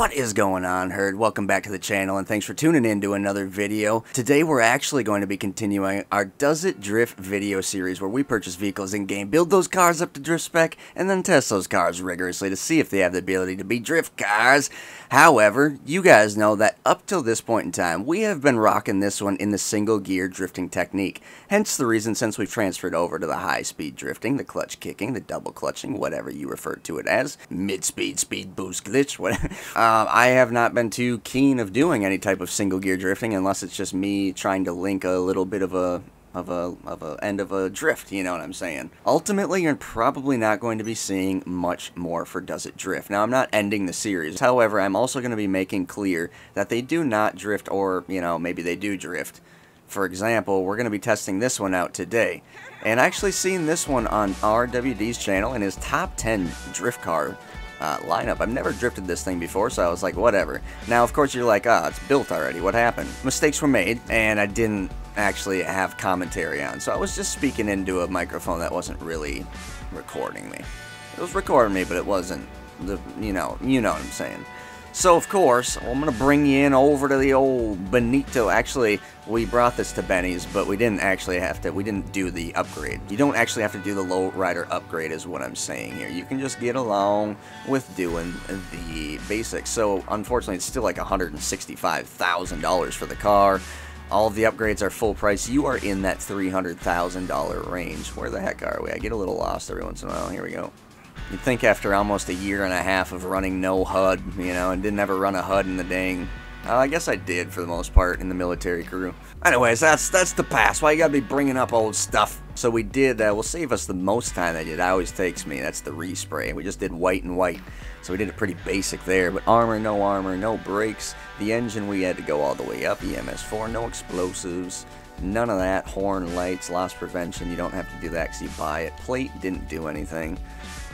What is going on, herd? Welcome back to the channel and thanks for tuning in to another video. Today we're actually going to be continuing our Does It Drift video series where we purchase vehicles in-game, build those cars up to drift spec, and then test those cars rigorously to see if they have the ability to be drift cars. However, you guys know that up till this point in time, we have been rocking this one in the single gear drifting technique. Hence the reason since we've transferred over to the high-speed drifting, the clutch kicking, the double clutching, whatever you refer to it as, mid-speed, speed boost glitch, whatever. I have not been too keen of doing any type of single gear drifting unless it's just me trying to link a little bit of a end of a drift, you know what I'm saying. Ultimately, you're probably not going to be seeing much more for Does It Drift. Now, I'm not ending the series. However, I'm also going to be making clear that they do not drift, or, you know, maybe they do drift. For example, we're going to be testing this one out today. And actually seeing this one on RWD's channel in his top 10 drift car lineup. I've never drifted this thing before, so I was like, whatever. Now, of course, you're like, it's built already. What happened? Mistakes were made, and I didn't actually have commentary on. So I was just speaking into a microphone that wasn't really recording me. It was recording me, but it wasn't you know what I'm saying. So, of course, I'm going to bring you in over to the old Benito. Actually, we brought this to Benny's, but we didn't actually have to, we didn't do the upgrade. You don't actually have to do the lowrider upgrade is what I'm saying here. You can just get along with doing the basics. So, unfortunately, it's still like $165,000 for the car. All of the upgrades are full price. You are in that $300,000 range. Where the heck are we? I get a little lost every once in a while. Here we go. You'd think after almost a year and a half of running no HUD, you know, and didn't ever run a HUD in the dang... I guess I did for the most part in the military crew. Anyways, that's the past. Why you gotta be bringing up old stuff? So we did, will save us the most time that it always takes me. That's the respray. We just did white and white. So we did it pretty basic there. But armor, no brakes. The engine, we had to go all the way up. EMS4, no explosives. None of that. Horn, lights, loss prevention. You don't have to do that because you buy it. Plate, didn't do anything.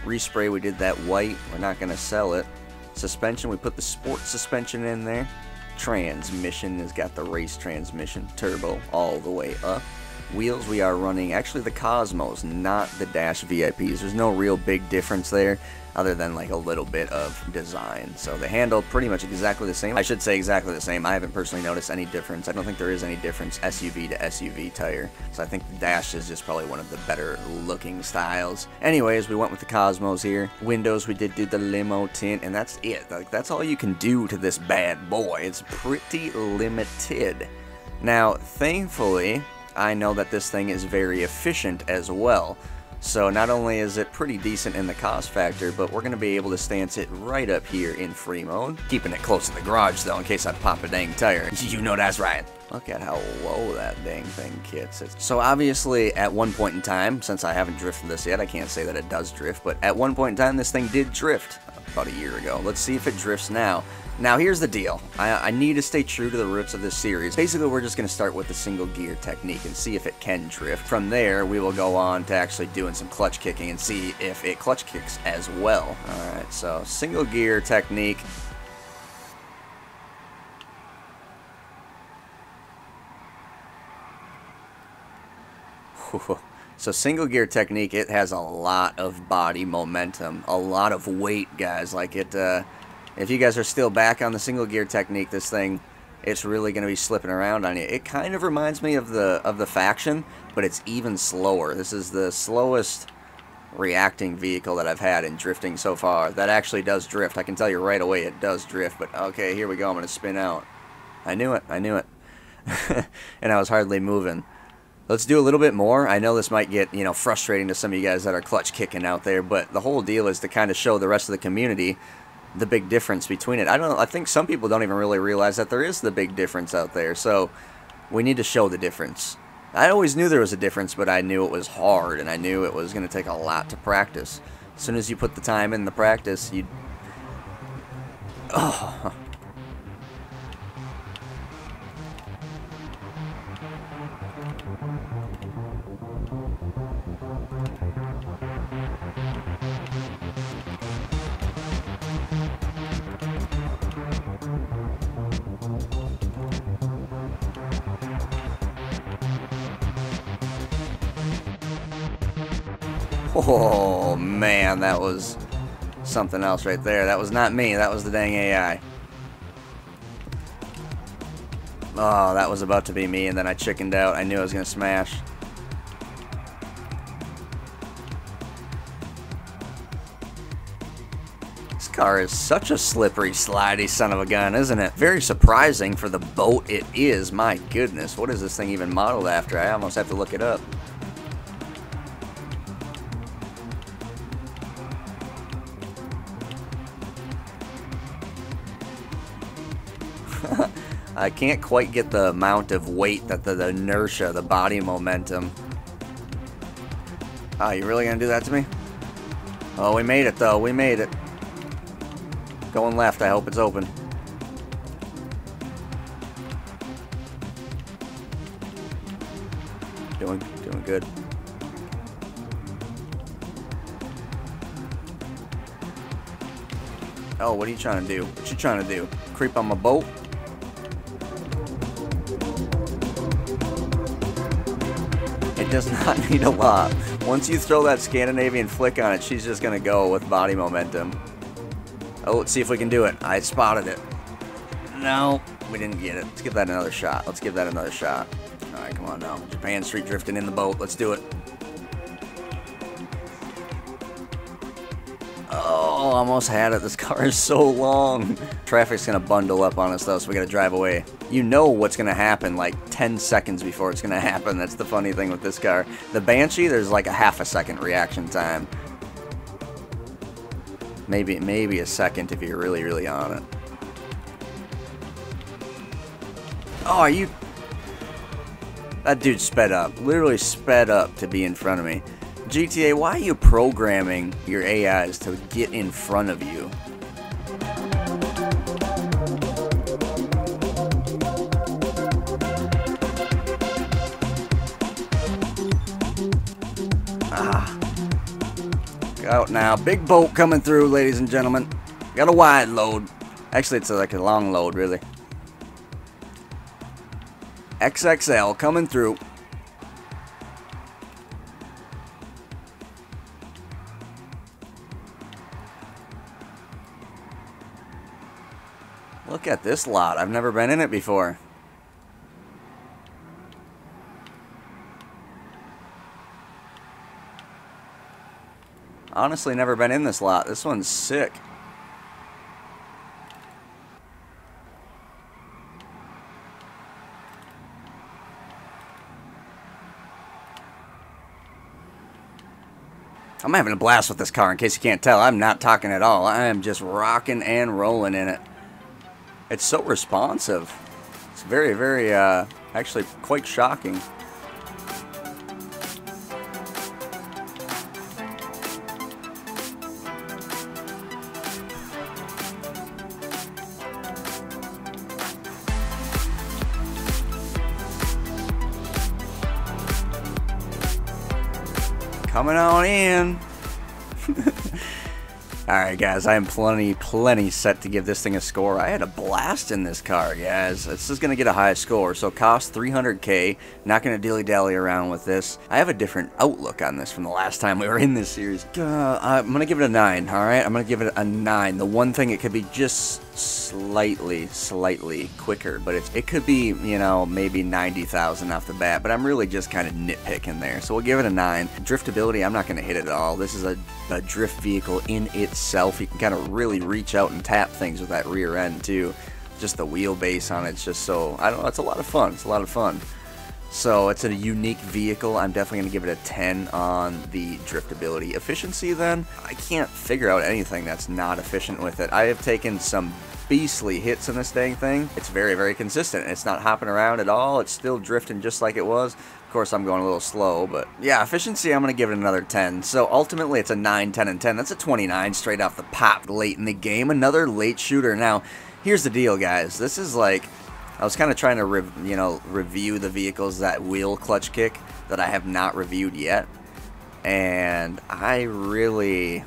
Respray, we did that white. We're not going to sell it. Suspension, we put the sport suspension in there. Transmission has got the race transmission. Turbo all the way up. Wheels, we are running actually the Cosmos, not the Dash VIPs. There's no real big difference there other than like a little bit of design. So they handle pretty much exactly the same. I should say exactly the same. I haven't personally noticed any difference. I don't think there is any difference SUV to SUV tire. So I think the Dash is just probably one of the better looking styles. Anyways, we went with the Cosmos here. Windows, we did do the limo tint, and that's it. Like, that's all you can do to this bad boy. It's pretty limited. Now, thankfully, I know that this thing is very efficient as well. So not only is it pretty decent in the cost factor, but we're going to be able to stance it right up here in free mode. Keeping it close to the garage though, in case I pop a dang tire. You know that's right. Look at how low that dang thing kits. So obviously at one point in time, since I haven't drifted this yet, I can't say that it does drift, but at one point in time this thing did drift about a year ago. Let's see if it drifts now. Now here's the deal. I need to stay true to the roots of this series. Basically we're just going to start with the single gear technique and see if it can drift. From there we will go on to actually doing some clutch kicking and see if it clutch kicks as well. Alright, so single gear technique. So single gear technique, it has a lot of body momentum, a lot of weight, guys. Like it, if you guys are still back on the single gear technique, this thing, it's really going to be slipping around on you. It kind of reminds me of the Faction, but it's even slower. This is the slowest reacting vehicle that I've had in drifting so far. That actually does drift. I can tell you right away it does drift, but okay, here we go. I'm going to spin out. I knew it. And I was hardly moving. Let's do a little bit more. I know this might get, you know, frustrating to some of you guys that are clutch kicking out there, but the whole deal is to kind of show the rest of the community the big difference between it. I think some people don't even really realize that there is the big difference out there, so we need to show the difference. I always knew there was a difference, but I knew it was hard, and I knew it was going to take a lot to practice. As soon as you put the time in the practice, you... Oh... Oh man, that was something else right there. That was not me, that was the dang AI. Oh, that was about to be me, and then I chickened out. I knew I was going to smash. This car is such a slippery, slidey son of a gun, isn't it? Very surprising for the boat it is. My goodness, what is this thing even modeled after? I almost have to look it up. I can't quite get the amount of weight that the inertia, the body momentum. Oh, you really gonna do that to me? Oh, we made it though. We made it. Going left. I hope it's open. Doing good. Oh, what are you trying to do? What you trying to do? Creep on my boat? It does not need a lot. Once you throw that Scandinavian flick on it, she's just going to go with body momentum. Oh, let's see if we can do it. I spotted it. No, we didn't get it. Let's give that another shot. Let's give that another shot. Alright, come on now. Japan street drifting in the boat. Let's do it. Oh, almost had it. This car is so long. Traffic's going to bundle up on us, though, so we got to drive away. You know what's going to happen like 10 seconds before it's going to happen. That's the funny thing with this car. The Banshee, there's like a half a second reaction time. Maybe a second if you're really, really on it. Oh, are you... That dude sped up. Literally sped up to be in front of me. GTA, why are you programming your AIs to get in front of you? Out now. Big boat coming through, ladies and gentlemen. Got a wide load. Actually, it's like a long load, really. XXL coming through. Look at this lot. I've never been in it before. Honestly, never been in this lot. This one's sick. I'm having a blast with this car, in case you can't tell. I'm not talking at all. I am just rocking and rolling in it. It's so responsive. It's very, very, actually quite shocking. Coming on in. Alright guys, I am plenty set to give this thing a score. I had a blast in this car, guys. This is going to get a high score. So cost $300K. Not going to dilly-dally around with this. I have a different outlook on this from the last time we were in this series. I'm going to give it a 9, alright? I'm going to give it a 9. The one thing, it could be just slightly quicker, but it could be, you know, maybe 90,000 off the bat, but I'm really just kind of nitpicking there. So we'll give it a 9. Driftability, I'm not going to hit it at all. This is a drift vehicle in itself. You can kind of really reach out and tap things with that rear end too. Just the wheelbase on it's just so, I don't know, it's a lot of fun. It's a lot of fun. So it's a unique vehicle. I'm definitely going to give it a 10 on the driftability. Efficiency then, I can't figure out anything that's not efficient with it. I have taken some beastly hits in this dang thing. It's very, very consistent. It's not hopping around at all. It's still drifting just like it was. Of course, I'm going a little slow, but yeah, efficiency, I'm going to give it another 10. So ultimately, it's a 9, 10, and 10. That's a 29 straight off the pop late in the game. Another late shooter. Now, here's the deal, guys. This is like, I was kind of trying to review the vehicles that wheel clutch kick that I have not reviewed yet, and I really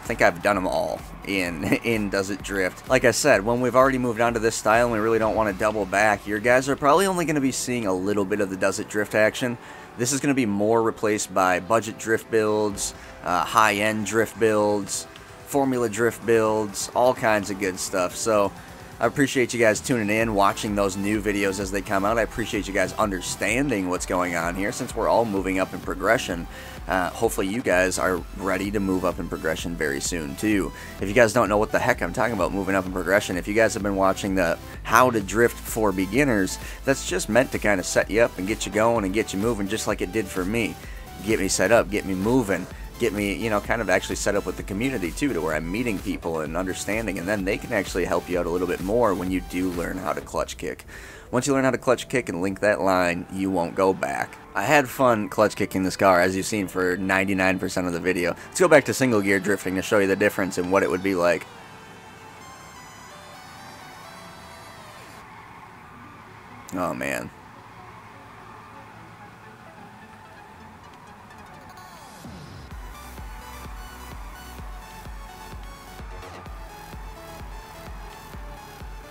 think I've done them all in Does It Drift. Like I said, when we've already moved on to this style and we really don't want to double back, your guys are probably only going to be seeing a little bit of the Does It Drift action. This is going to be more replaced by budget drift builds, high-end drift builds, formula drift builds, all kinds of good stuff. So I appreciate you guys tuning in, watching those new videos as they come out. I appreciate you guys understanding what's going on here, since we're all moving up in progression. Hopefully you guys are ready to move up in progression very soon too. If you guys don't know what the heck I'm talking about moving up in progression, if you guys have been watching the How to Drift for Beginners, that's just meant to kind of set you up and get you going and get you moving, just like it did for me. Get me set up, get me moving, get me, you know, kind of actually set up with the community too, to where I'm meeting people and understanding, and then they can actually help you out a little bit more when you do learn how to clutch kick. Once you learn how to clutch kick and link that line, you won't go back. I had fun clutch kicking this car, as you've seen for 99% of the video. Let's go back to single gear drifting to show you the difference and what it would be like. Oh man.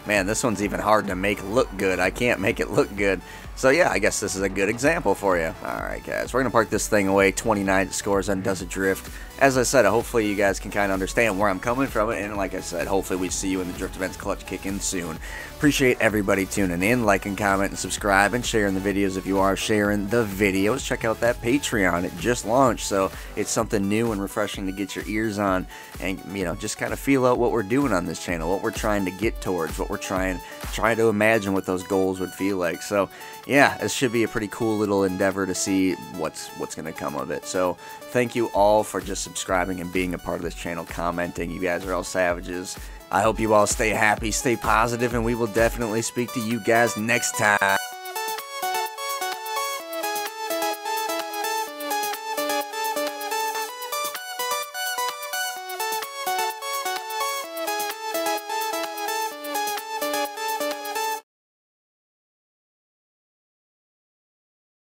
Man, this one's even hard to make look good. I can't make it look good. So yeah, I guess this is a good example for you. Alright guys, we're going to park this thing away. 29 scores on Does It Drift. As I said, hopefully you guys can kind of understand where I'm coming from. And like I said, hopefully we see you in the Drift Events Clutch Kicking soon. Appreciate everybody tuning in, liking, comment, and subscribe, and sharing the videos if you are sharing the videos. Check out that Patreon. It just launched, so it's something new and refreshing to get your ears on and, you know, just kind of feel out what we're doing on this channel, what we're trying to get towards, what we're trying to imagine what those goals would feel like. So yeah, this should be a pretty cool little endeavor to see what's going to come of it. So thank you all for just subscribing and being a part of this channel, commenting. You guys are all savages. I hope you all stay happy, stay positive, and we will definitely speak to you guys next time.